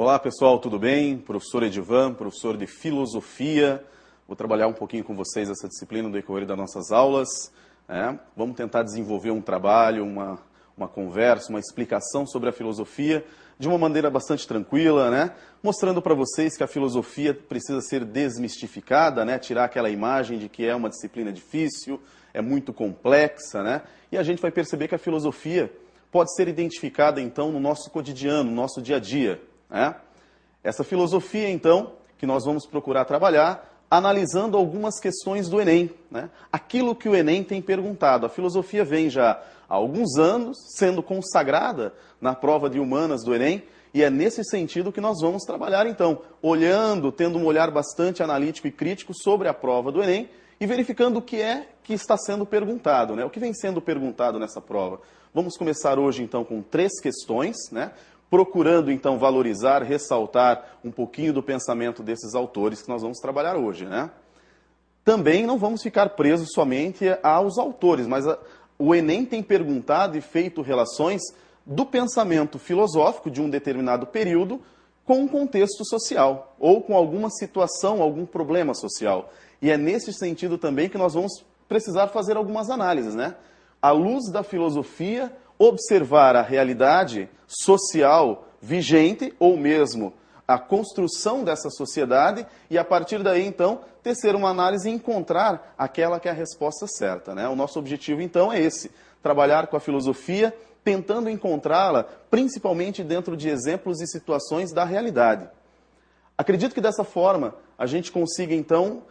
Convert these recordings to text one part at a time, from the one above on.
Olá pessoal, tudo bem? Professor Edivan, professor de Filosofia. Vou trabalhar um pouquinho com vocês essa disciplina no decorrer das nossas aulas. Vamos tentar desenvolver um trabalho, uma conversa, uma explicação sobre a filosofia de uma maneira bastante tranquila, mostrando para vocês que a filosofia precisa ser desmistificada, tirar aquela imagem de que é uma disciplina difícil, é muito complexa, e a gente vai perceber que a filosofia pode ser identificada então no nosso cotidiano, no nosso dia a dia. Essa filosofia então que nós vamos procurar trabalhar analisando algumas questões do Enem, aquilo que o Enem tem perguntado. A filosofia vem já há alguns anos sendo consagrada na prova de humanas do Enem, e é nesse sentido que nós vamos trabalhar então, olhando, tendo um olhar bastante analítico e crítico sobre a prova do Enem e verificando o que é que está sendo perguntado, o que vem sendo perguntado nessa prova. Vamos começar hoje então com 3 questões, procurando então valorizar, ressaltar um pouquinho do pensamento desses autores que nós vamos trabalhar hoje. Também não vamos ficar presos somente aos autores, mas o Enem tem perguntado e feito relações do pensamento filosófico de um determinado período com um contexto social, ou com alguma situação, algum problema social. E é nesse sentido também que nós vamos precisar fazer algumas análises, À luz da filosofia, observar a realidade social vigente, ou mesmo a construção dessa sociedade, e a partir daí, então, tecer uma análise e encontrar aquela que é a resposta certa. O nosso objetivo, então, é esse, trabalhar com a filosofia, tentando encontrá-la, principalmente dentro de exemplos e situações da realidade. Acredito que dessa forma a gente consiga, então,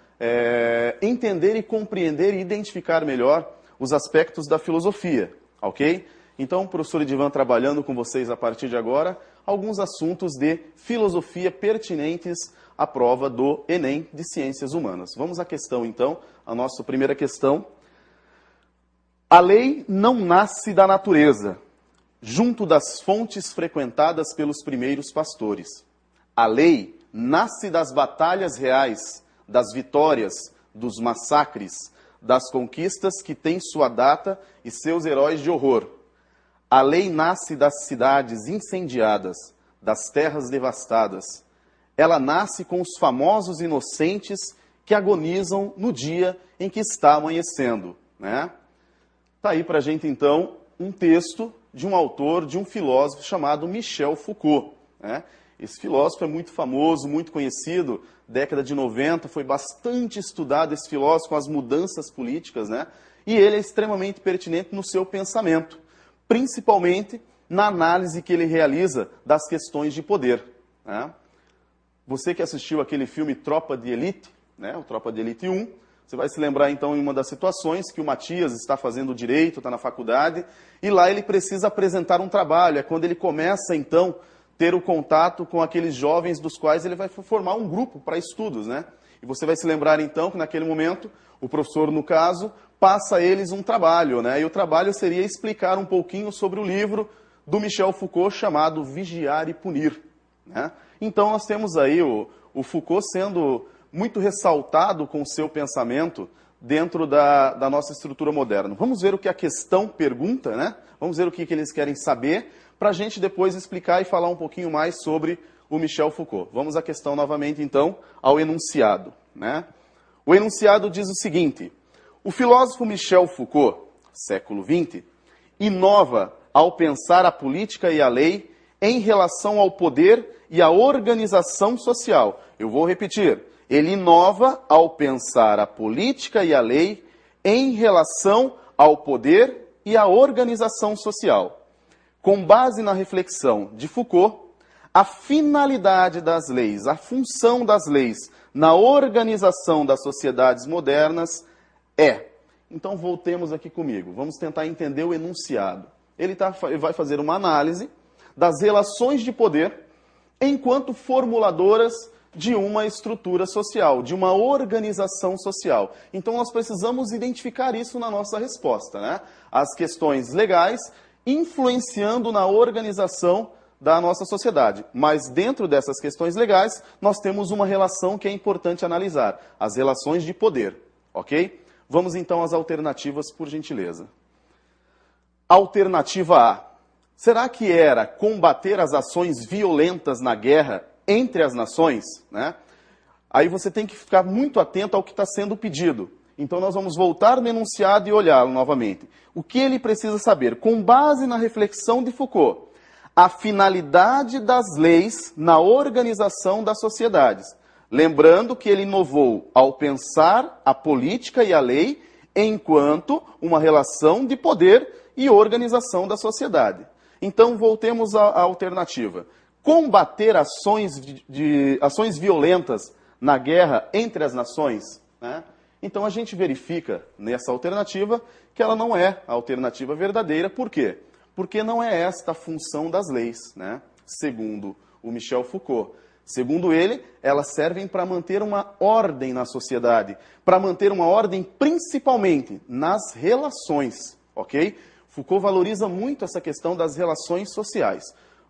entender e compreender e identificar melhor os aspectos da filosofia, ok? Então, professor Edivan trabalhando com vocês a partir de agora, alguns assuntos de filosofia pertinentes à prova do Enem de Ciências Humanas. Vamos à questão, então, a nossa primeira questão. A lei não nasce da natureza, junto das fontes frequentadas pelos primeiros pastores. A lei nasce das batalhas reais, das vitórias, dos massacres, das conquistas que têm sua data e seus heróis de horror. A lei nasce das cidades incendiadas, das terras devastadas. Ela nasce com os famosos inocentes que agonizam no dia em que está amanhecendo. Está aí para a gente, então, um texto de um autor, de um filósofo chamado Michel Foucault. Esse filósofo é muito famoso, muito conhecido, década de 90, foi bastante estudado esse filósofo com as mudanças políticas, e ele é extremamente pertinente no seu pensamento, principalmente na análise que ele realiza das questões de poder. Você que assistiu aquele filme Tropa de Elite, o Tropa de Elite 1, você vai se lembrar então em uma das situações que o Matias está fazendo direito, está na faculdade, e lá ele precisa apresentar um trabalho, é quando ele começa então ter o contato com aqueles jovens dos quais ele vai formar um grupo para estudos, E você vai se lembrar então que naquele momento o professor, no caso, passa a eles um trabalho, E o trabalho seria explicar um pouquinho sobre o livro do Michel Foucault chamado Vigiar e Punir, Então nós temos aí o Foucault sendo muito ressaltado com o seu pensamento dentro da nossa estrutura moderna. Vamos ver o que a questão pergunta, Vamos ver o que eles querem saber, para a gente depois explicar e falar um pouquinho mais sobre o Michel Foucault. Vamos à questão novamente, então, ao enunciado. O enunciado diz o seguinte: o filósofo Michel Foucault, século XX, inova ao pensar a política e a lei em relação ao poder e à organização social. Eu vou repetir. Ele inova ao pensar a política e a lei em relação ao poder e à organização social. Com base na reflexão de Foucault, a finalidade das leis, a função das leis na organização das sociedades modernas é... Então voltemos aqui comigo, vamos tentar entender o enunciado. Ele vai fazer uma análise das relações de poder enquanto formuladoras de uma estrutura social, de uma organização social. Então nós precisamos identificar isso na nossa resposta, As questões legais influenciando na organização da nossa sociedade. Mas dentro dessas questões legais, nós temos uma relação que é importante analisar, as relações de poder, ok? Vamos então às alternativas, por gentileza. Alternativa A. Será que era combater as ações violentas na guerra entre as nações? Né? Aí você tem que ficar muito atento ao que está sendo pedido. Então nós vamos voltar no enunciado e olhá-lo novamente. O que ele precisa saber? Com base na reflexão de Foucault, a finalidade das leis na organização das sociedades. Lembrando que ele inovou ao pensar a política e a lei enquanto uma relação de poder e organização da sociedade. Então voltemos à alternativa. Combater ações violentas na guerra entre as nações, né? Então a gente verifica nessa alternativa que ela não é a alternativa verdadeira. Por quê? Porque não é esta a função das leis, né? Segundo o Michel Foucault. Segundo ele, elas servem para manter uma ordem na sociedade, para manter uma ordem principalmente nas relações, ok? Foucault valoriza muito essa questão das relações sociais.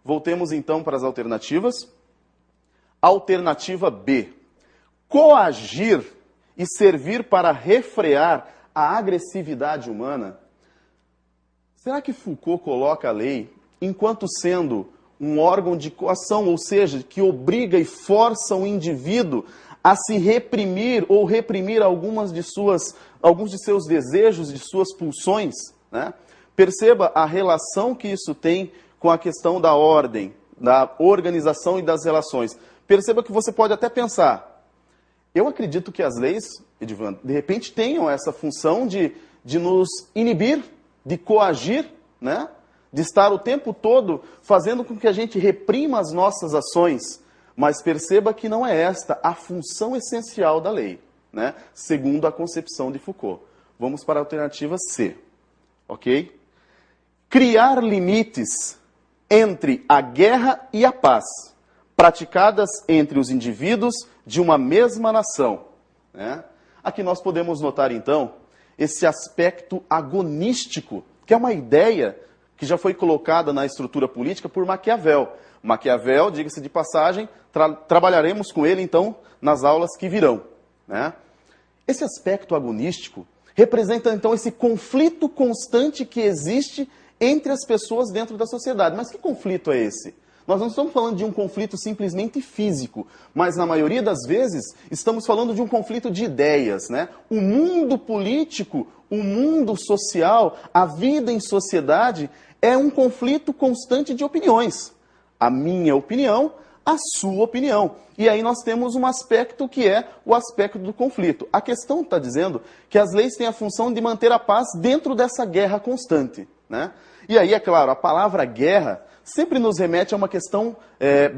Voltemos então para as alternativas. Alternativa B. Coagir e servir para refrear a agressividade humana. Será que Foucault coloca a lei enquanto sendo um órgão de coação, ou seja, que obriga e força o indivíduo a se reprimir ou reprimir alguns de seus desejos, de suas pulsões, né? Perceba a relação que isso tem com a questão da ordem, da organização e das relações. Perceba que você pode até pensar, eu acredito que as leis, Edivan, de repente tenham essa função de nos inibir, de coagir, né? De estar o tempo todo fazendo com que a gente reprima as nossas ações. Mas perceba que não é esta a função essencial da lei, né? Segundo a concepção de Foucault. Vamos para a alternativa C, ok? Criar limites entre a guerra e a paz, praticadas entre os indivíduos de uma mesma nação, né? Aqui nós podemos notar, então, esse aspecto agonístico, que é uma ideia que já foi colocada na estrutura política por Maquiavel. Maquiavel, diga-se de passagem, trabalharemos com ele, então, nas aulas que virão, né? Esse aspecto agonístico representa, então, esse conflito constante que existe entre as pessoas dentro da sociedade. Mas que conflito é esse? Nós não estamos falando de um conflito simplesmente físico, mas na maioria das vezes estamos falando de um conflito de ideias, né? O mundo político, o mundo social, a vida em sociedade é um conflito constante de opiniões. A minha opinião, a sua opinião. E aí nós temos um aspecto que é o aspecto do conflito. A questão está dizendo que as leis têm a função de manter a paz dentro dessa guerra constante, né? E aí, é claro, a palavra guerra sempre nos remete a uma questão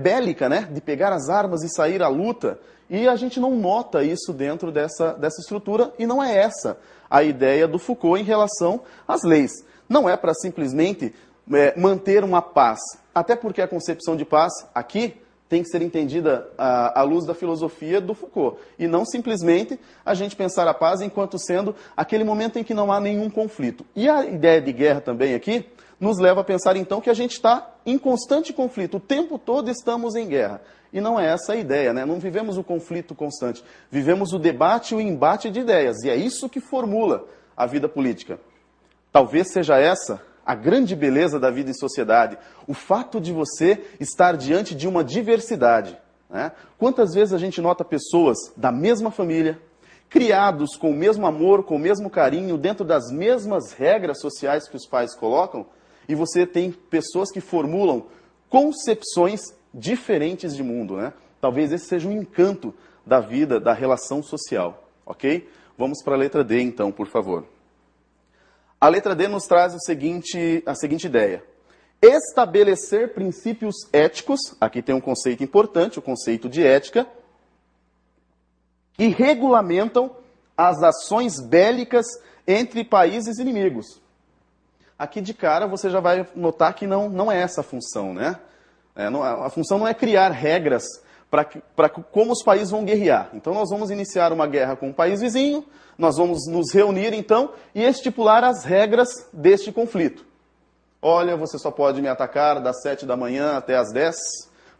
bélica, né? De pegar as armas e sair à luta. E a gente não nota isso dentro dessa estrutura, e não é essa a ideia do Foucault em relação às leis. Não é para simplesmente manter uma paz, até porque a concepção de paz aqui tem que ser entendida à luz da filosofia do Foucault, e não simplesmente a gente pensar a paz enquanto sendo aquele momento em que não há nenhum conflito. E a ideia de guerra também aqui nos leva a pensar então que a gente está em constante conflito, o tempo todo estamos em guerra. E não é essa a ideia, né? Não vivemos o conflito constante, vivemos o debate e o embate de ideias, e é isso que formula a vida política. Talvez seja essa a grande beleza da vida em sociedade, o fato de você estar diante de uma diversidade, né? Quantas vezes a gente nota pessoas da mesma família, criados com o mesmo amor, com o mesmo carinho, dentro das mesmas regras sociais que os pais colocam, e você tem pessoas que formulam concepções diferentes de mundo, né? Talvez esse seja um encanto da vida, da relação social, ok? Vamos para a letra D, então, por favor. A letra D nos traz a seguinte ideia. Estabelecer princípios éticos, aqui tem um conceito importante, o conceito de ética, que regulamentam as ações bélicas entre países inimigos. Aqui de cara você já vai notar que não é essa a função, né? A função não é criar regras para como os países vão guerrear. Então nós vamos iniciar uma guerra com um país vizinho, nós vamos nos reunir então e estipular as regras deste conflito. Olha, você só pode me atacar das 7 da manhã até as 10,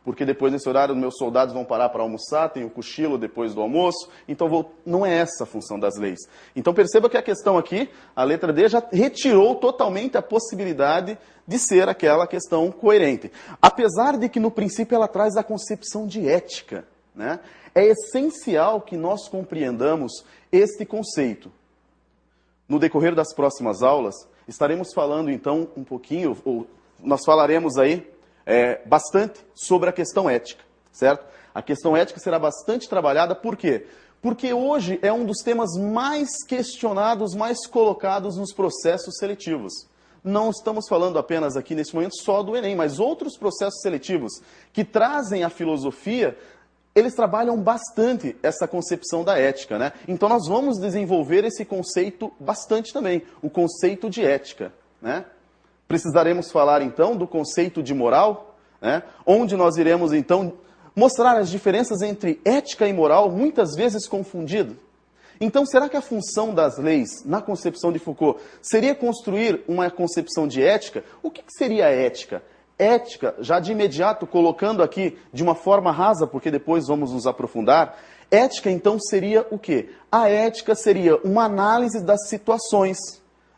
porque depois desse horário meus soldados vão parar para almoçar, tem o cochilo depois do almoço, então não é essa a função das leis. Então perceba que a questão aqui, a letra D já retirou totalmente a possibilidade de ser aquela questão coerente. Apesar de que no princípio ela traz a concepção de ética, né? É essencial que nós compreendamos este conceito. No decorrer das próximas aulas, estaremos falando então um pouquinho, ou nós falaremos aí bastante sobre a questão ética, certo? A questão ética será bastante trabalhada, por quê? Porque hoje é um dos temas mais questionados, mais colocados nos processos seletivos. Não estamos falando apenas aqui nesse momento só do Enem, mas outros processos seletivos que trazem a filosofia, eles trabalham bastante essa concepção da ética, né? Então nós vamos desenvolver esse conceito bastante também, o conceito de ética, né? Precisaremos falar, então, do conceito de moral, né? Onde nós iremos, então, mostrar as diferenças entre ética e moral, muitas vezes confundido. Então, será que a função das leis, na concepção de Foucault, seria construir uma concepção de ética? O que seria ética? Ética, já de imediato, colocando aqui de uma forma rasa, porque depois vamos nos aprofundar, ética, então, seria o quê? A ética seria uma análise das situações,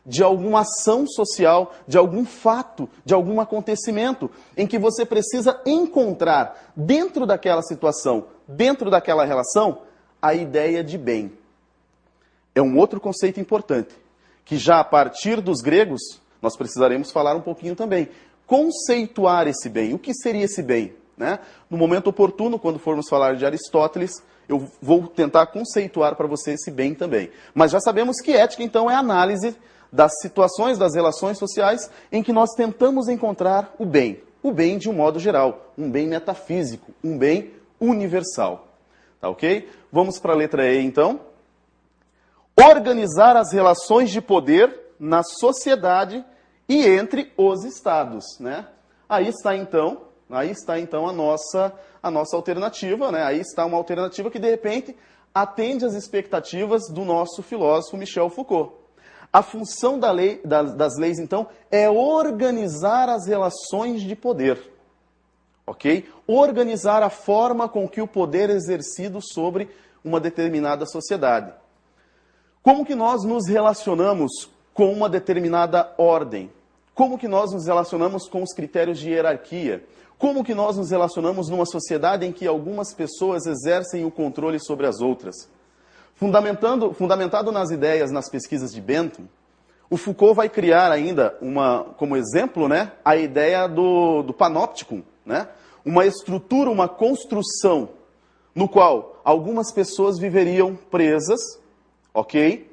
de alguma ação social, de algum fato, de algum acontecimento, em que você precisa encontrar, dentro daquela situação, dentro daquela relação, a ideia de bem. É um outro conceito importante, que já a partir dos gregos, nós precisaremos falar um pouquinho também. Conceituar esse bem. O que seria esse bem? Né? No momento oportuno, quando formos falar de Aristóteles, eu vou tentar conceituar para você esse bem também. Mas já sabemos que ética, então, é a análise das situações, das relações sociais em que nós tentamos encontrar o bem. O bem de um modo geral, um bem metafísico, um bem universal. Tá ok? Vamos para a letra E, então. Organizar as relações de poder na sociedade e entre os estados, né? Aí está então a nossa alternativa, né? Aí está uma alternativa que de repente atende às expectativas do nosso filósofo Michel Foucault. A função das leis, então, é organizar as relações de poder. Ok? Organizar a forma com que o poder é exercido sobre uma determinada sociedade. Como que nós nos relacionamos com uma determinada ordem? Como que nós nos relacionamos com os critérios de hierarquia? Como que nós nos relacionamos numa sociedade em que algumas pessoas exercem o controle sobre as outras? Fundamentado nas ideias, nas pesquisas de Bentham, o Foucault vai criar ainda, como exemplo, né, a ideia do panópticon, né? Uma estrutura, uma construção, no qual algumas pessoas viveriam presas, ok?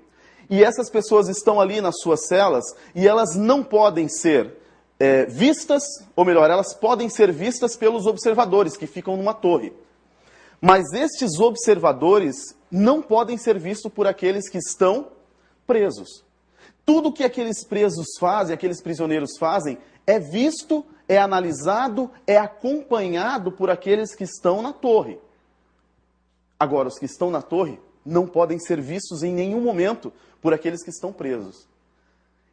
E essas pessoas estão ali nas suas celas e elas não podem ser vistas, ou melhor, elas podem ser vistas pelos observadores que ficam numa torre. Mas estes observadores não podem ser vistos por aqueles que estão presos. Tudo que aqueles presos fazem, aqueles prisioneiros fazem, é visto, é analisado, é acompanhado por aqueles que estão na torre. Agora, os que estão na torre não podem ser vistos em nenhum momento por aqueles que estão presos.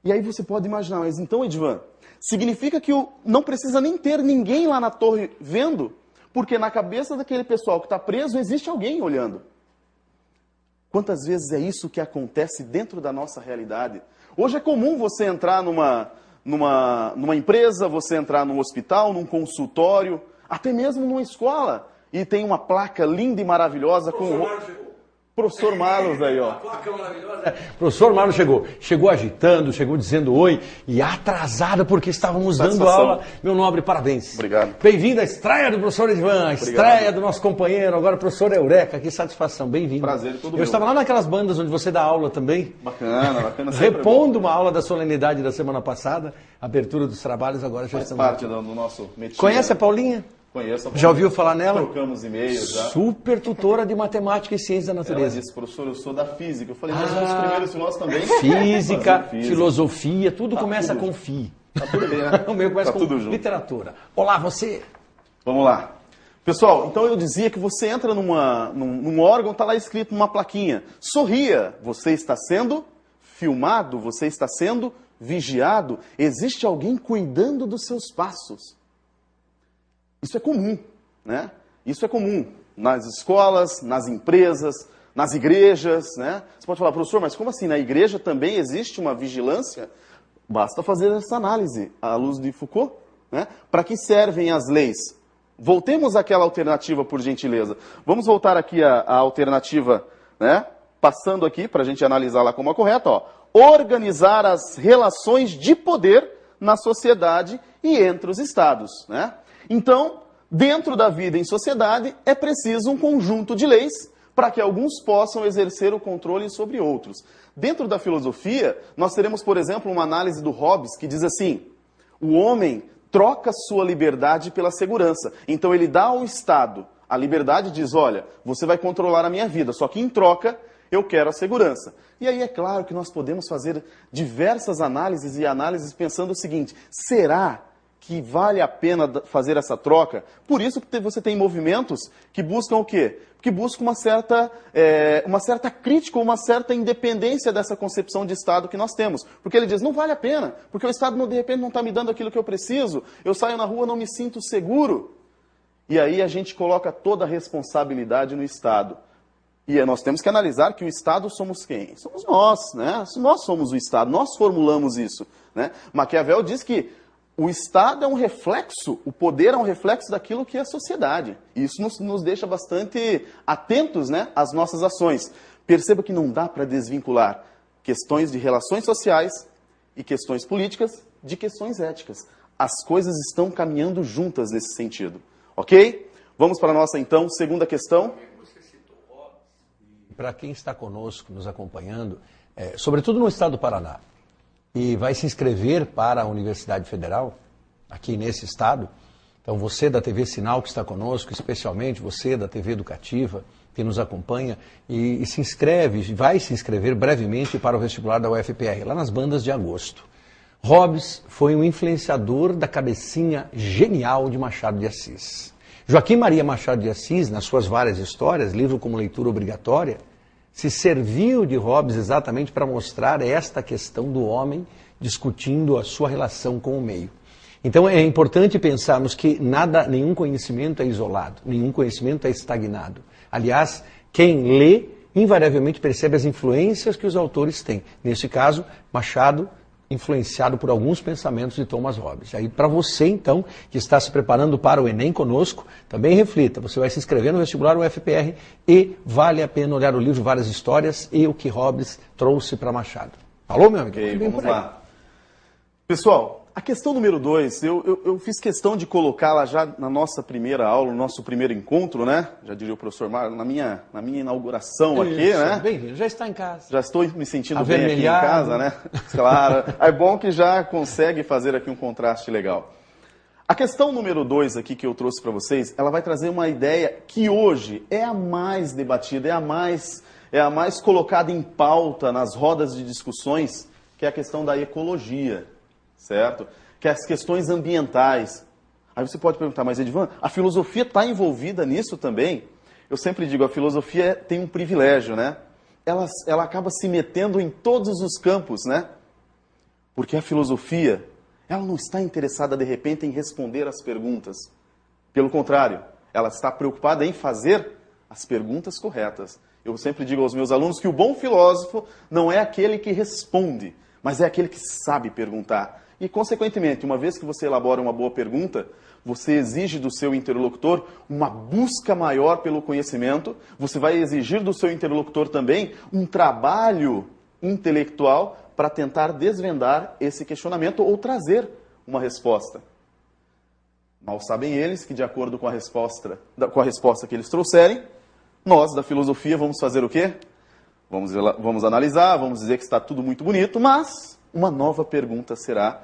E aí você pode imaginar, mas então, Edvan, significa que não precisa nem ter ninguém lá na torre vendo? Porque na cabeça daquele pessoal que está preso, existe alguém olhando. Quantas vezes é isso que acontece dentro da nossa realidade? Hoje é comum você entrar numa empresa, você entrar num hospital, num consultório, até mesmo numa escola, e tem uma placa linda e maravilhosa com... Professor Marlos aí, ó. Professor Marlos chegou agitando, chegou dizendo oi e atrasado porque estávamos dando aula. Meu nobre, parabéns. Obrigado. Bem-vindo à estreia do professor Edvan, a estreia do nosso companheiro, agora professor Eureka, que satisfação, bem-vindo. Prazer, tudo bem. Eu estava lá naquelas bandas onde você dá aula também. Bacana. Repondo uma aula da solenidade da semana passada, abertura dos trabalhos, agora já estamos... Faz parte do nosso métier. Conhece a Paulinha? Conheço. Já ouviu falar nela? Trocamos e-mails já. Super tutora de matemática e ciências da natureza. Ela disse, professor, eu sou da física. Eu falei, mas os primeiros filósofos também? Física, filosofia, tudo começa com FI. Tá tudo bem, né? O meu começa tá com tudo junto. literatura. Olá, você! Vamos lá. Pessoal, então eu dizia que você entra num órgão, está lá escrito numa plaquinha. Sorria, você está sendo filmado, você está sendo vigiado. Existe alguém cuidando dos seus passos. Isso é comum. né? Isso é comum nas escolas, nas empresas, nas igrejas, né? Você pode falar, professor, mas como assim? Na igreja também existe uma vigilância? Basta fazer essa análise à luz de Foucault, né? Para que servem as leis? Voltemos àquela alternativa, por gentileza. Vamos voltar aqui à alternativa, né? Passando aqui, para a gente analisá-la como a correta, ó. Organizar as relações de poder na sociedade e entre os estados, né? Então, dentro da vida em sociedade, é preciso um conjunto de leis para que alguns possam exercer o controle sobre outros. Dentro da filosofia, nós teremos, por exemplo, uma análise do Hobbes que diz assim: o homem troca sua liberdade pela segurança. Então ele dá ao Estado a liberdade e diz, olha, você vai controlar a minha vida, só que em troca eu quero a segurança. E aí é claro que nós podemos fazer diversas análises e análises pensando o seguinte: será que vale a pena fazer essa troca? Por isso que você tem movimentos que buscam o quê? Que buscam uma certa crítica, uma certa independência dessa concepção de Estado que nós temos. Porque ele diz, não vale a pena, porque o Estado de repente não está me dando aquilo que eu preciso, eu saio na rua, não me sinto seguro. E aí a gente coloca toda a responsabilidade no Estado. E nós temos que analisar que o Estado somos quem? Somos nós, né? Nós somos o Estado, nós formulamos isso, né? Maquiavel diz que o Estado é um reflexo, o poder é um reflexo daquilo que é a sociedade. E isso nos deixa bastante atentos, né, às nossas ações. Perceba que não dá para desvincular questões de relações sociais e questões políticas de questões éticas. As coisas estão caminhando juntas nesse sentido. Ok? Vamos para a nossa, então, segunda questão. Para quem está conosco, nos acompanhando, sobretudo no estado do Paraná, e vai se inscrever para a Universidade Federal, aqui nesse estado. Então você da TV Sinal que está conosco, especialmente você da TV Educativa, que nos acompanha, e se inscreve, vai se inscrever brevemente para o vestibular da UFPR, lá nas bandas de agosto. Hobbes foi um influenciador da cabecinha genial de Machado de Assis. Joaquim Maria Machado de Assis, nas suas várias histórias, livro como leitura obrigatória, se serviu de Hobbes exatamente para mostrar esta questão do homem discutindo a sua relação com o meio. Então é importante pensarmos que nenhum conhecimento é isolado, nenhum conhecimento é estagnado. Aliás, quem lê invariavelmente percebe as influências que os autores têm. Nesse caso, Machado, influenciado por alguns pensamentos de Thomas Hobbes. Aí para você, então, que está se preparando para o Enem conosco, também reflita. Você vai se inscrever no vestibular UFPR e vale a pena olhar o livro Várias Histórias e o que Hobbes trouxe para Machado. Falou, meu amigo? Ok, vamos lá. Pessoal, a questão número 2, eu fiz questão de colocá-la já na nossa primeira aula, no nosso primeiro encontro, né? Já diria o professor Mário, na minha inauguração aqui, né? Bem-vindo, já está em casa. Já estou me sentindo bem aqui em casa, né? Claro, é bom que já consegue fazer aqui um contraste legal. A questão número 2 aqui que eu trouxe para vocês, ela vai trazer uma ideia que hoje é a mais debatida, é a mais colocada em pauta nas rodas de discussões, que é a questão da ecologia. Certo? Que as questões ambientais. Aí você pode perguntar, mas Edivan, a filosofia está envolvida nisso também? Eu sempre digo, a filosofia tem um privilégio, né? Ela acaba se metendo em todos os campos, né? Porque a filosofia, ela não está interessada, de repente, em responder as perguntas. Pelo contrário, ela está preocupada em fazer as perguntas corretas. Eu sempre digo aos meus alunos que o bom filósofo não é aquele que responde, mas é aquele que sabe perguntar. E, consequentemente, uma vez que você elabora uma boa pergunta, você exige do seu interlocutor uma busca maior pelo conhecimento, você vai exigir do seu interlocutor também um trabalho intelectual para tentar desvendar esse questionamento ou trazer uma resposta. Mal sabem eles que, de acordo com a resposta que eles trouxerem, nós, da filosofia, vamos fazer o quê? Vamos analisar, vamos dizer que está tudo muito bonito, mas uma nova pergunta será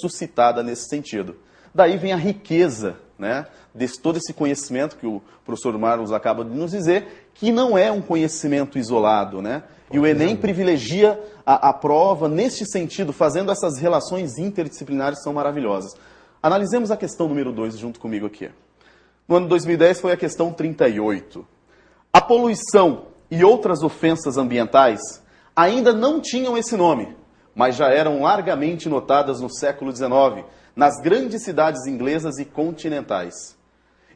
suscitada nesse sentido. Daí vem a riqueza, né, de todo esse conhecimento que o professor Marlos acaba de nos dizer, que não é um conhecimento isolado, né? E o Enem privilegia a prova neste sentido, fazendo essas relações interdisciplinares que são maravilhosas. Analisemos a questão número 2 junto comigo aqui. No ano 2010 foi a questão 38. A poluição e outras ofensas ambientais ainda não tinham esse nome, mas já eram largamente notadas no século XIX, nas grandes cidades inglesas e continentais.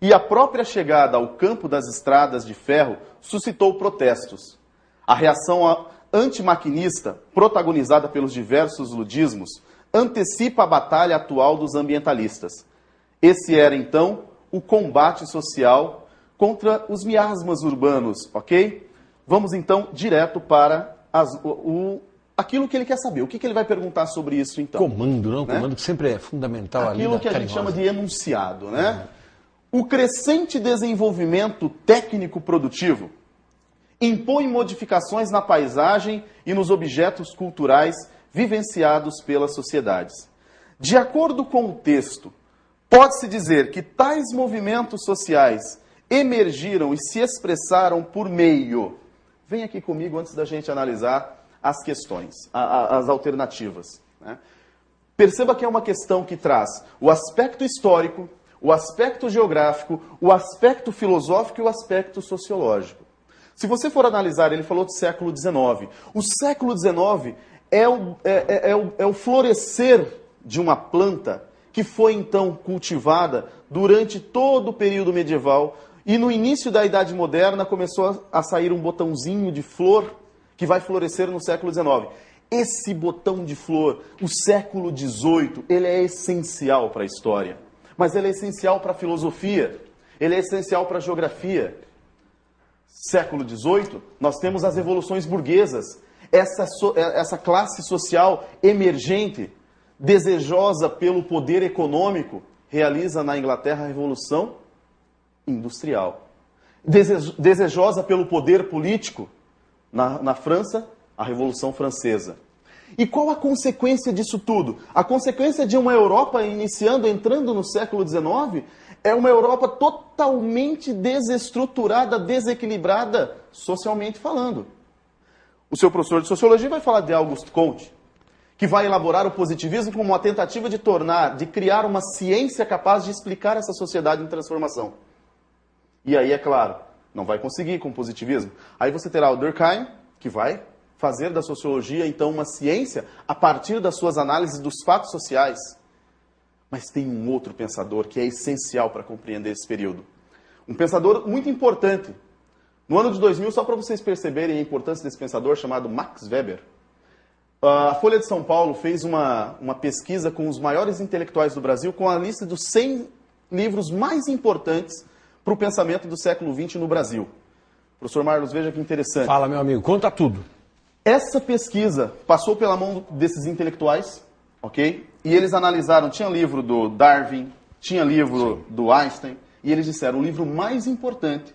E a própria chegada ao campo das estradas de ferro suscitou protestos. A reação antimaquinista, protagonizada pelos diversos ludismos, antecipa a batalha atual dos ambientalistas. Esse era, então, o combate social contra os miasmas urbanos, ok? Vamos, então, direto para aquilo que ele quer saber. O que ele vai perguntar sobre isso, então? Comando, não? Né? Comando que sempre é fundamental. Aquilo que a gente chama de enunciado, né? O crescente desenvolvimento técnico-produtivo impõe modificações na paisagem e nos objetos culturais vivenciados pelas sociedades. De acordo com o texto, pode-se dizer que tais movimentos sociais emergiram e se expressaram por meio... Vem aqui comigo antes da gente analisar as questões, as alternativas. Né? Perceba que é uma questão que traz o aspecto histórico, o aspecto geográfico, o aspecto filosófico e o aspecto sociológico. Se você for analisar, ele falou do século XIX. O século XIX é o florescer de uma planta que foi então cultivada durante todo o período medieval e no início da Idade Moderna começou a sair um botãozinho de flor que vai florescer no século XIX. Esse botão de flor, o século XVIII, ele é essencial para a história, mas ele é essencial para a filosofia, ele é essencial para a geografia. Século XVIII, nós temos as revoluções burguesas, essa classe social emergente, desejosa pelo poder econômico, realiza na Inglaterra a Revolução Industrial. Desejosa pelo poder político, na França, a Revolução Francesa. E qual a consequência disso tudo? A consequência de uma Europa entrando no século XIX, é uma Europa totalmente desestruturada, desequilibrada, socialmente falando. O seu professor de Sociologia vai falar de Auguste Comte, que vai elaborar o positivismo como uma tentativa de criar uma ciência capaz de explicar essa sociedade em transformação. E aí, é claro, não vai conseguir com o positivismo. Aí você terá o Durkheim, que vai fazer da sociologia, então, uma ciência a partir das suas análises dos fatos sociais. Mas tem um outro pensador que é essencial para compreender esse período. Um pensador muito importante. No ano de 2000, só para vocês perceberem a importância desse pensador, chamado Max Weber, a Folha de São Paulo fez uma pesquisa com os maiores intelectuais do Brasil, com a lista dos 100 livros mais importantes para o pensamento do século XX no Brasil. Professor Marlos, veja que interessante. Fala, meu amigo, conta tudo. Essa pesquisa passou pela mão desses intelectuais, ok? E eles analisaram, tinha livro do Darwin, tinha livro do Einstein, e eles disseram, o livro mais importante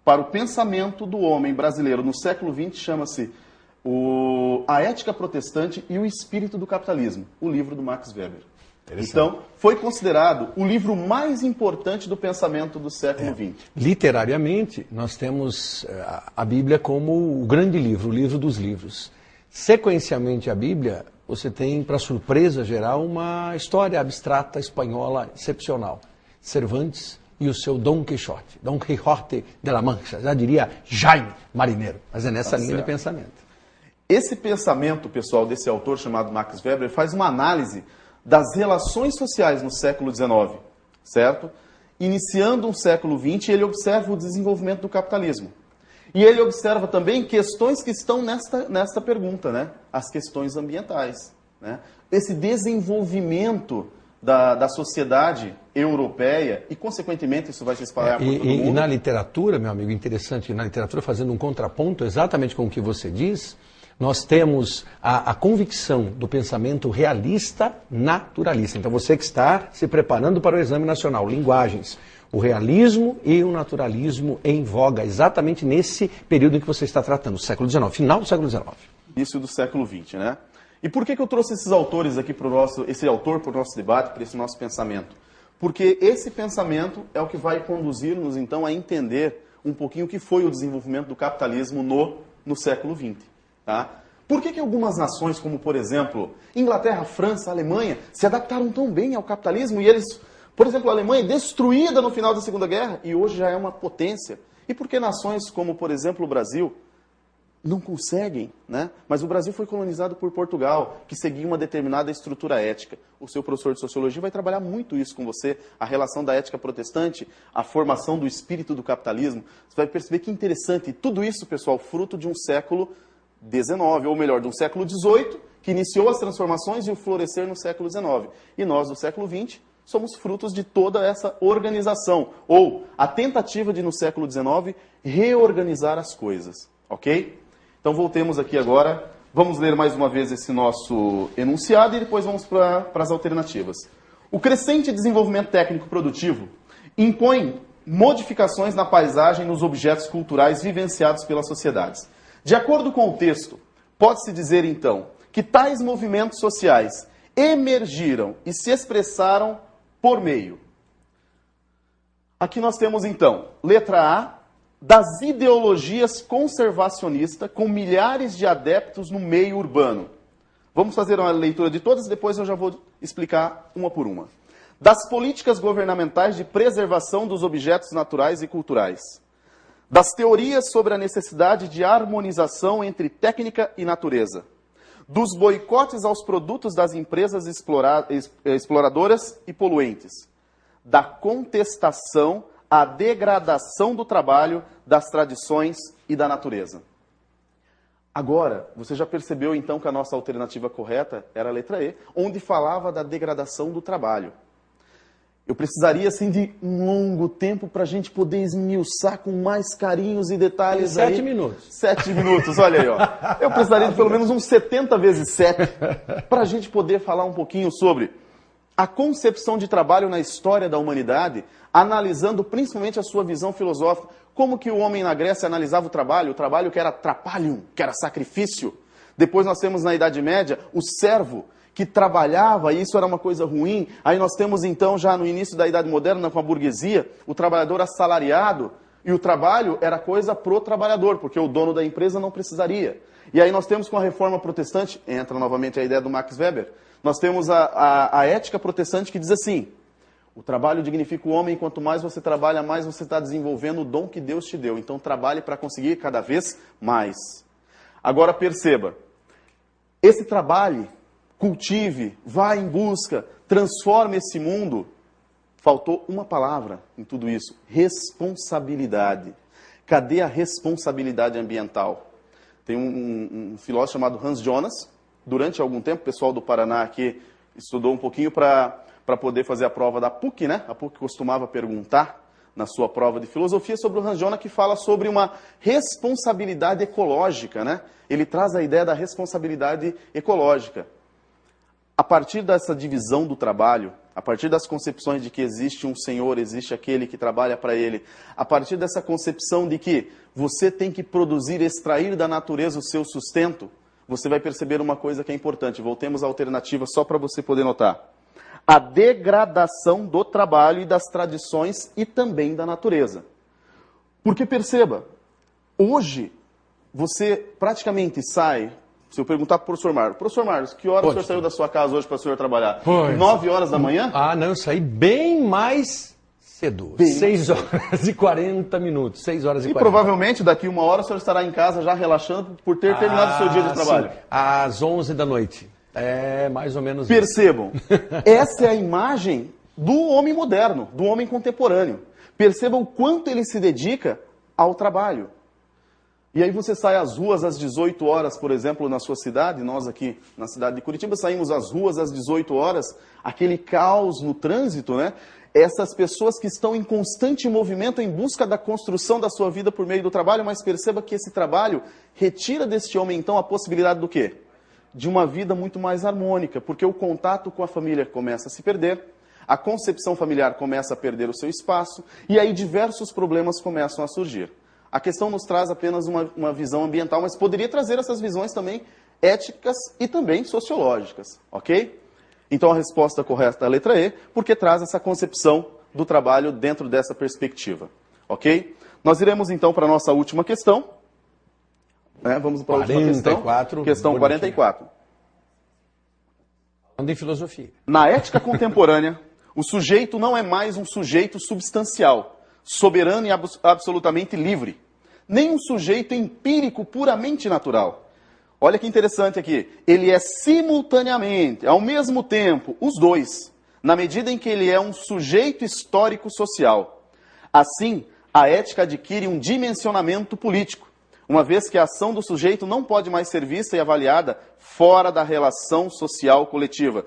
para o pensamento do homem brasileiro no século XX chama-se A Ética Protestante e o Espírito do Capitalismo, o livro do Max Weber. Então, foi considerado o livro mais importante do pensamento do século XX. Literariamente, nós temos a Bíblia como o grande livro, o livro dos livros. Sequencialmente, a Bíblia, você tem, para surpresa geral, uma história abstrata espanhola excepcional. Cervantes e o seu Dom Quixote. Dom Quixote de la Mancha, já diria Jaime Marineiro. Mas é nessa linha de pensamento. Esse pensamento, pessoal, desse autor chamado Max Weber, faz uma análise das relações sociais no século XIX, certo? Iniciando um século XX, ele observa o desenvolvimento do capitalismo. E ele observa também questões que estão nesta pergunta, né? As questões ambientais, né? Esse desenvolvimento da sociedade europeia e, consequentemente, isso vai se espalhar por todo mundo. E na literatura, meu amigo, interessante, na literatura, fazendo um contraponto exatamente com o que você diz, nós temos a convicção do pensamento realista naturalista. Então, você que está se preparando para o exame nacional, linguagens, o realismo e o naturalismo em voga, exatamente nesse período em que você está tratando, século XIX, final do século XIX. Início do século XX, né? E por que eu trouxe esses autores aqui para o nosso, esse autor para o nosso debate, para esse nosso pensamento? Porque esse pensamento é o que vai conduzir-nos, então, a entender um pouquinho o que foi o desenvolvimento do capitalismo no século XX. Tá? Por que algumas nações, como por exemplo, Inglaterra, França, Alemanha, se adaptaram tão bem ao capitalismo e eles, por exemplo, a Alemanha destruída no final da Segunda Guerra e hoje já é uma potência? E por que nações como, por exemplo, o Brasil, não conseguem, né? Mas o Brasil foi colonizado por Portugal, que seguia uma determinada estrutura ética. O seu professor de sociologia vai trabalhar muito isso com você, a relação da ética protestante, a formação do espírito do capitalismo. Você vai perceber que interessante. E tudo isso, pessoal, fruto de um século XIX, ou melhor, de um século XVIII, que iniciou as transformações e o florescer no século XIX. E nós, do século XX, somos frutos de toda essa organização, ou a tentativa de, no século XIX, reorganizar as coisas. Ok? Então voltemos aqui agora, vamos ler mais uma vez esse nosso enunciado e depois vamos para as alternativas. O crescente desenvolvimento técnico produtivo impõe modificações na paisagem e nos objetos culturais vivenciados pelas sociedades. De acordo com o texto, pode-se dizer então que tais movimentos sociais emergiram e se expressaram por meio. Aqui nós temos então, letra A, das ideologias conservacionistas com milhares de adeptos no meio urbano. Vamos fazer uma leitura de todas, depois eu já vou explicar uma por uma. Das políticas governamentais de preservação dos objetos naturais e culturais. Das teorias sobre a necessidade de harmonização entre técnica e natureza. Dos boicotes aos produtos das empresas exploradoras e poluentes. Da contestação à degradação do trabalho, das tradições e da natureza. Agora, você já percebeu então que a nossa alternativa correta era a letra E, onde falava da degradação do trabalho. Eu precisaria assim de um longo tempo para a gente poder esmiuçar com mais carinhos e detalhes. 7 minutos. 7 minutos, olha aí, ó. Eu precisaria de pelo menos uns 70 vezes 7 para a gente poder falar um pouquinho sobre a concepção de trabalho na história da humanidade, analisando principalmente a sua visão filosófica. Como que o homem na Grécia analisava o trabalho que era trapalhum, que era sacrifício. Depois nós temos na Idade Média o servo, que trabalhava, e isso era uma coisa ruim. Aí nós temos então, já no início da Idade Moderna, com a burguesia, o trabalhador assalariado, e o trabalho era coisa pro trabalhador, porque o dono da empresa não precisaria. E aí nós temos com a Reforma Protestante, entra novamente a ideia do Max Weber, nós temos a ética protestante que diz assim: o trabalho dignifica o homem, quanto mais você trabalha, mais você está desenvolvendo o dom que Deus te deu. Então trabalhe para conseguir cada vez mais. Agora perceba, esse trabalho, cultive, vá em busca, transforme esse mundo. Faltou uma palavra em tudo isso: responsabilidade. Cadê a responsabilidade ambiental? Tem um filósofo chamado Hans Jonas. Durante algum tempo, o pessoal do Paraná aqui estudou um pouquinho para poder fazer a prova da PUC, né? A PUC costumava perguntar na sua prova de filosofia sobre o Hans Jonas, que fala sobre uma responsabilidade ecológica, né? Ele traz a ideia da responsabilidade ecológica. A partir dessa divisão do trabalho, a partir das concepções de que existe um senhor, existe aquele que trabalha para ele, a partir dessa concepção de que você tem que produzir, extrair da natureza o seu sustento, você vai perceber uma coisa que é importante. Voltemos à alternativa só para você poder notar. A degradação do trabalho e das tradições e também da natureza. Porque perceba, hoje você praticamente sai. Se eu perguntar para o professor Marcos, que hora o senhor saiu da sua casa hoje para o senhor trabalhar? 9 horas da manhã? Ah, não, eu saí bem mais cedo. 6 horas e 40 minutos. 6 horas e 40. E provavelmente daqui 1 hora o senhor estará em casa já relaxando por ter terminado o seu dia de trabalho. Sim. Às 11 da noite. É mais ou menos Percebam, essa é a imagem do homem moderno, do homem contemporâneo. Percebam o quanto ele se dedica ao trabalho. E aí você sai às ruas às 18 horas, por exemplo, na sua cidade, nós aqui na cidade de Curitiba saímos às ruas às 18 horas, aquele caos no trânsito, né? Essas pessoas que estão em constante movimento em busca da construção da sua vida por meio do trabalho, mas perceba que esse trabalho retira deste homem então a possibilidade do quê? De uma vida muito mais harmônica, porque o contato com a família começa a se perder, a concepção familiar começa a perder o seu espaço, e aí diversos problemas começam a surgir. A questão nos traz apenas uma visão ambiental, mas poderia trazer essas visões também éticas e também sociológicas, ok? Então a resposta correta é a letra E, porque traz essa concepção do trabalho dentro dessa perspectiva, ok? Nós iremos então para a nossa última questão. Vamos para a última questão. Questão 44. Falando em filosofia. Na ética contemporânea, o sujeito não é mais um sujeito substancial, soberano e absolutamente livre. nem um sujeito empírico puramente natural. Olha que interessante aqui. Ele é simultaneamente, ao mesmo tempo, os dois, na medida em que ele é um sujeito histórico-social. Assim, a ética adquire um dimensionamento político, uma vez que a ação do sujeito não pode mais ser vista e avaliada fora da relação social coletiva.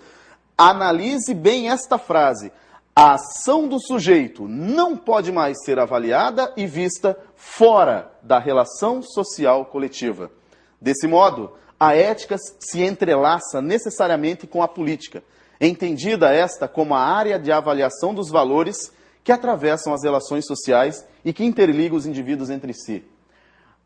Analise bem esta frase. A ação do sujeito não pode mais ser avaliada e vista fora da relação social coletiva. Desse modo, a ética se entrelaça necessariamente com a política, entendida esta como a área de avaliação dos valores que atravessam as relações sociais e que interligam os indivíduos entre si.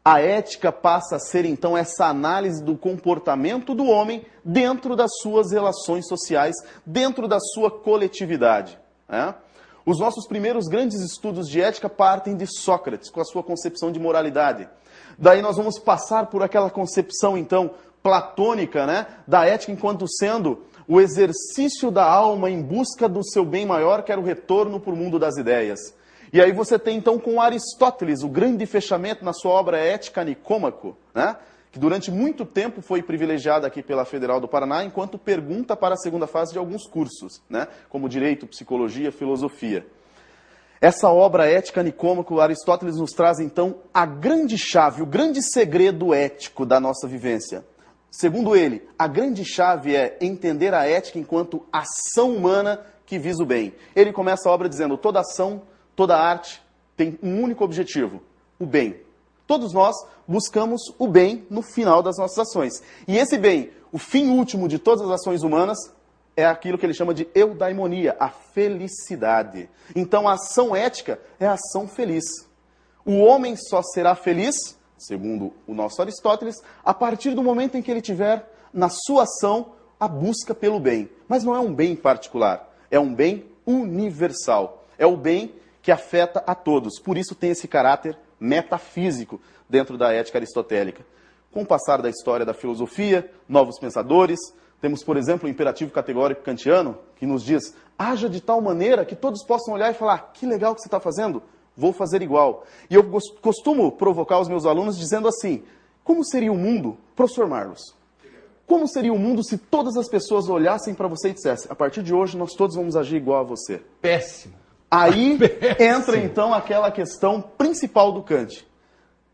A ética passa a ser, então, essa análise do comportamento do homem dentro das suas relações sociais, dentro da sua coletividade. Os nossos primeiros grandes estudos de ética partem de Sócrates, com a sua concepção de moralidade. Daí nós vamos passar por aquela concepção, então, platônica, da ética enquanto sendo o exercício da alma em busca do seu bem maior, que era o retorno para o mundo das ideias. E aí você tem, então, com Aristóteles, o grande fechamento na sua obra Ética Nicômaco, que durante muito tempo foi privilegiada aqui pela Federal do Paraná, enquanto pergunta para a segunda fase de alguns cursos, como Direito, Psicologia, Filosofia. Essa obra Ética Nicômaco, Aristóteles nos traz, então, a grande chave, o grande segredo ético da nossa vivência. Segundo ele, a grande chave é entender a ética enquanto ação humana que visa o bem. Ele começa a obra dizendo, toda ação, toda arte tem um único objetivo, o bem. Todos nós buscamos o bem no final das nossas ações. E esse bem, o fim último de todas as ações humanas, é aquilo que ele chama de eudaimonia, a felicidade. Então a ação ética é a ação feliz. O homem só será feliz, segundo o nosso Aristóteles, a partir do momento em que ele tiver na sua ação a busca pelo bem. Mas não é um bem particular, é um bem universal. É o bem que afeta a todos. Por isso tem esse caráter metafísico dentro da ética aristotélica. Com o passar da história da filosofia, novos pensadores, temos, por exemplo, o imperativo categórico kantiano, que nos diz, haja de tal maneira que todos possam olhar e falar, que legal que você está fazendo, vou fazer igual. E eu costumo provocar os meus alunos dizendo assim, como seria o mundo, professor Marlos? Como seria o mundo se todas as pessoas olhassem para você e dissessem, a partir de hoje nós todos vamos agir igual a você? Péssimo. Aí entra, então, aquela questão principal do Kant.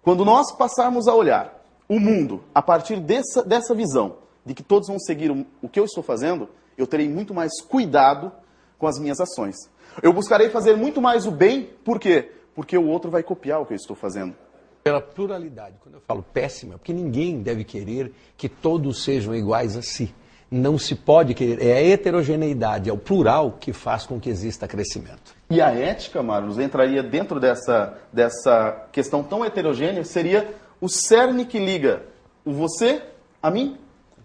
Quando nós passarmos a olhar o mundo a partir dessa visão de que todos vão seguir o que eu estou fazendo, eu terei muito mais cuidado com as minhas ações. Eu buscarei fazer muito mais o bem, por quê? Porque o outro vai copiar o que eu estou fazendo. Pela pluralidade. Quando eu falo péssima, porque ninguém deve querer que todos sejam iguais a si. Não se pode querer, é a heterogeneidade, é o plural que faz com que exista crescimento. E a ética, Marlos, entraria dentro dessa questão tão heterogênea, seria o cerne que liga o você a mim.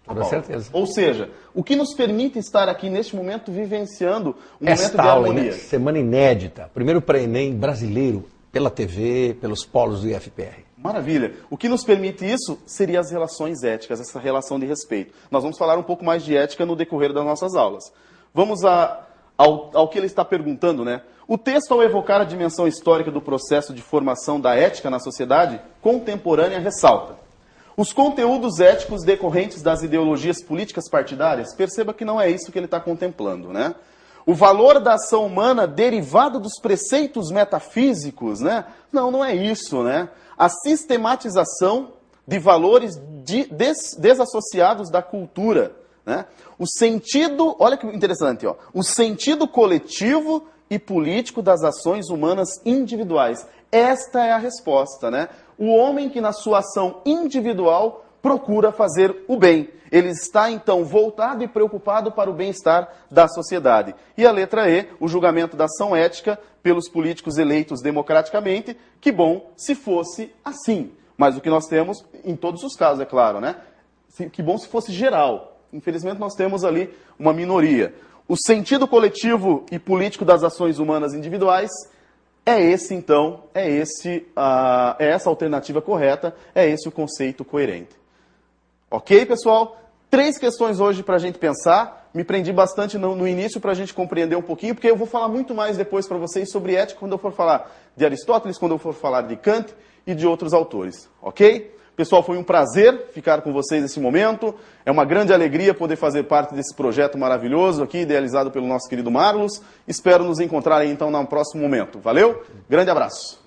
Com toda certeza. Ou seja, o que nos permite estar aqui neste momento vivenciando um Esta momento de aula, harmonia. Semana inédita, primeiro pré-ENEM brasileiro, pela TV, pelos polos do IFPR. Maravilha. O que nos permite isso seria as relações éticas, essa relação de respeito. Nós vamos falar um pouco mais de ética no decorrer das nossas aulas. Vamos ao que ele está perguntando, O texto, ao evocar a dimensão histórica do processo de formação da ética na sociedade contemporânea, ressalta: os conteúdos éticos decorrentes das ideologias políticas partidárias, perceba que não é isso que ele está contemplando, O valor da ação humana derivado dos preceitos metafísicos, Não é isso, A sistematização de valores desassociados da cultura, O sentido, olha que interessante, o sentido coletivo e político das ações humanas individuais. Esta é a resposta, O homem que na sua ação individual procura fazer o bem. Ele está, então, voltado e preocupado para o bem-estar da sociedade. E a letra E, o julgamento da ação ética pelos políticos eleitos democraticamente, que bom se fosse assim. Mas o que nós temos, em todos os casos, é claro, Que bom se fosse geral. Infelizmente, nós temos ali uma minoria. O sentido coletivo e político das ações humanas individuais é esse, então, é essa alternativa correta, é esse o conceito coerente. Ok, pessoal? 3 questões hoje para a gente pensar. Me prendi bastante no início para a gente compreender um pouquinho, porque eu vou falar muito mais depois para vocês sobre ética quando eu for falar de Aristóteles, quando eu for falar de Kant e de outros autores, ok? Pessoal, foi um prazer ficar com vocês nesse momento. É uma grande alegria poder fazer parte desse projeto maravilhoso aqui, idealizado pelo nosso querido Marlos. Espero nos encontrar aí, então, no próximo momento. Valeu? Grande abraço.